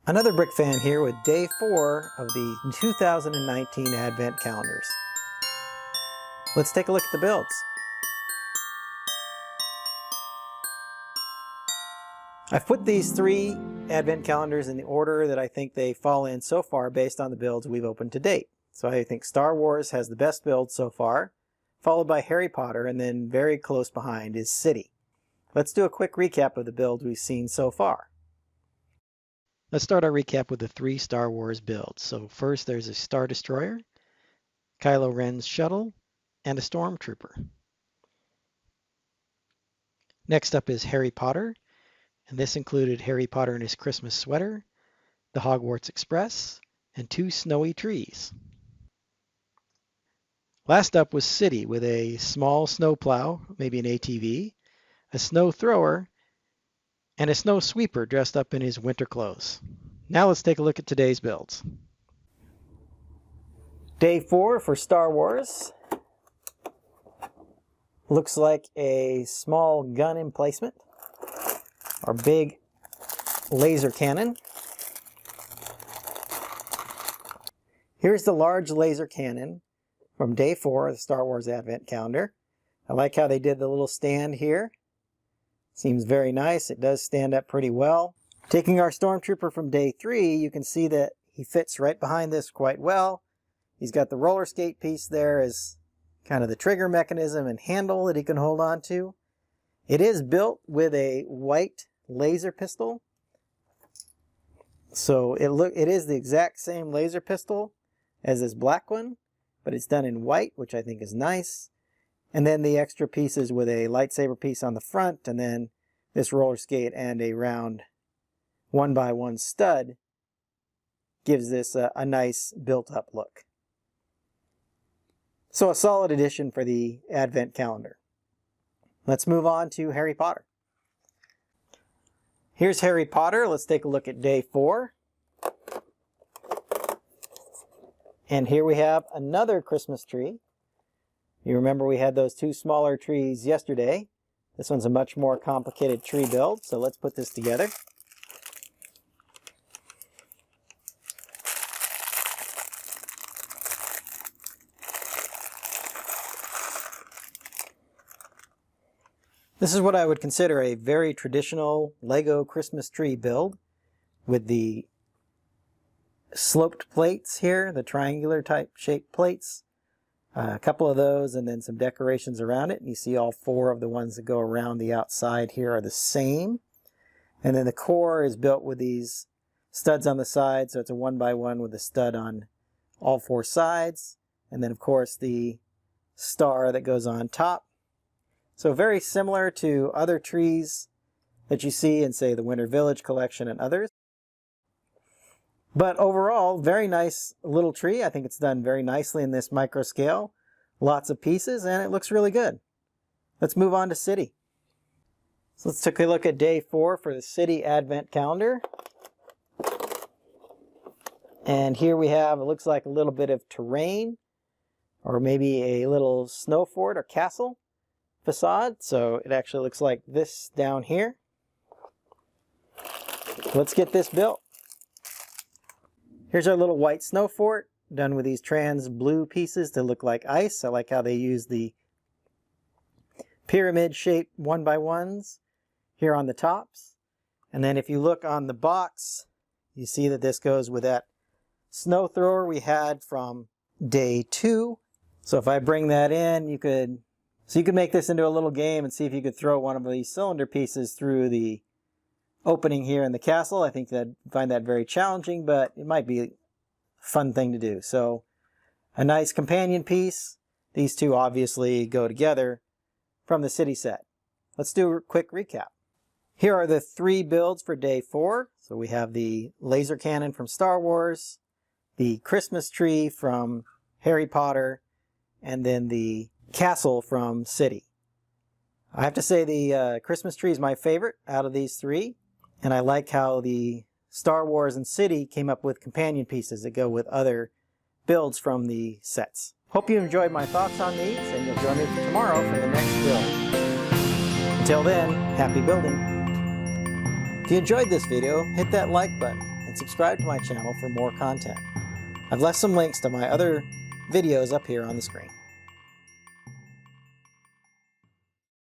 Another Brick Fan here with day 4 of the 2019 Advent calendars. Let's take a look at the builds. I've put these 3 Advent calendars in the order that I think they fall in so far based on the builds we've opened to date. So I think Star Wars has the best build so far, followed by Harry Potter, and then very close behind is City. Let's do a quick recap of the builds we've seen so far. Let's start our recap with the 3 Star Wars builds. So first there's a Star Destroyer, Kylo Ren's shuttle, and a Stormtrooper. Next up is Harry Potter, and this included Harry Potter in his Christmas sweater, the Hogwarts Express, and 2 snowy trees. Last up was City with a small snowplow, maybe an ATV, a snow thrower, and a snow sweeper dressed up in his winter clothes. Now let's take a look at today's builds. Day 4 for Star Wars. Looks like a small gun emplacement, or big laser cannon. Here's the large laser cannon from day 4 of the Star Wars Advent calendar. I like how they did the little stand here. Seems very nice. It does stand up pretty well. Taking our Stormtrooper from day 3, you can see that he fits right behind this quite well. He's got the roller skate piece there as kind of the trigger mechanism and handle that he can hold on to. It is built with a white laser pistol. So it is the exact same laser pistol as this black one, but it's done in white, which I think is nice. And then the extra pieces with a lightsaber piece on the front, and then this roller skate and a round 1x1 stud gives this a nice built-up look. So a solid addition for the Advent calendar. Let's move on to Harry Potter. Here's Harry Potter. Let's take a look at day 4. And here we have another Christmas tree. You remember we had those 2 smaller trees yesterday. This one's a much more complicated tree build, so let's put this together. This is what I would consider a very traditional Lego Christmas tree build with the sloped plates here, the triangular type shaped plates. A couple of those and then some decorations around it. And you see all 4 of the ones that go around the outside here are the same. And then the core is built with these studs on the side, so it's a 1x1 with a stud on all 4 sides. And then of course the star that goes on top. So very similar to other trees that you see in, say, the Winter Village collection and others. But overall, very nice little tree. I think it's done very nicely in this micro scale. Lots of pieces, and it looks really good. Let's move on to City. So let's take a look at day 4 for the City Advent calendar. And here we have, it looks like a little bit of terrain, or maybe a little snow fort or castle facade. So it actually looks like this down here. Let's get this built. Here's our little white snow fort, done with these trans blue pieces to look like ice. I like how they use the pyramid-shaped 1x1s here on the tops. And then if you look on the box, you see that this goes with that snow thrower we had from day 2. So if I bring that in, you could make this into a little game and see if you could throw one of these cylinder pieces through the opening here in the castle. I think that find that very challenging, but it might be a fun thing to do. So a nice companion piece. These 2 obviously go together from the City set. Let's do a quick recap. Here are the 3 builds for day 4. So we have the laser cannon from Star Wars, the Christmas tree from Harry Potter, and then the castle from City. I have to say the Christmas tree is my favorite out of these 3. And I like how the Star Wars and City came up with companion pieces that go with other builds from the sets. Hope you enjoyed my thoughts on these, and you'll join me tomorrow for the next build. Until then, happy building. If you enjoyed this video, hit that like button and subscribe to my channel for more content. I've left some links to my other videos up here on the screen.